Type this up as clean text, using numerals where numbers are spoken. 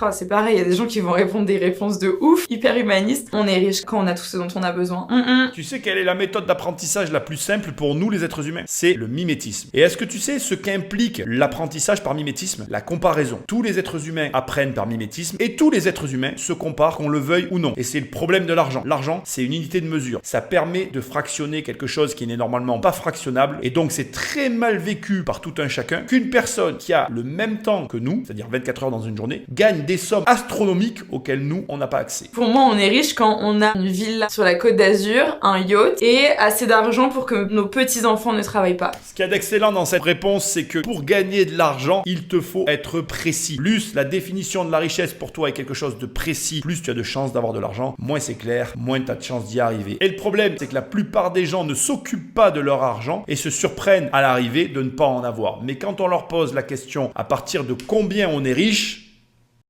Oh, c'est pareil, il y a des gens qui vont répondre des réponses de ouf, hyper humanistes. On est riche quand on a tout ce dont on a besoin. Tu sais quelle est la méthode d'apprentissage la plus simple pour nous les êtres humains? C'est le mimétisme. Et est-ce que tu sais ce qu'implique l'apprentissage par mimétisme? La comparaison. Tous les êtres humains apprennent par mimétisme et tous les êtres humains se comparent, qu'on le veuille ou non. Et c'est le problème de l'argent. L'argent, c'est une unité de mesure. Ça permet de fractionner quelque chose qui n'est normalement pas fractionnable et donc c'est très mal vécu par tout un chacun qu'une personne qui a le même temps que nous, c'est-à-dire 24 heures dans une journée, gagne des sommes astronomiques auxquelles nous, on n'a pas accès. Pour moi, on est riche quand on a une villa sur la Côte d'Azur, un yacht et assez d'argent pour que nos petits-enfants ne travaillent pas. Ce qu'il y a d'excellent dans cette réponse, c'est que pour gagner de l'argent, il te faut être précis. Plus la définition de la richesse pour toi est quelque chose de précis, plus tu as de chances d'avoir de l'argent, moins c'est clair, moins tu as de chances d'y arriver. Et le problème, c'est que la plupart des gens ne s'occupent pas de leur argent et se surprennent à l'arrivée de ne pas en avoir. Mais quand on leur pose la question à partir de combien on est riche,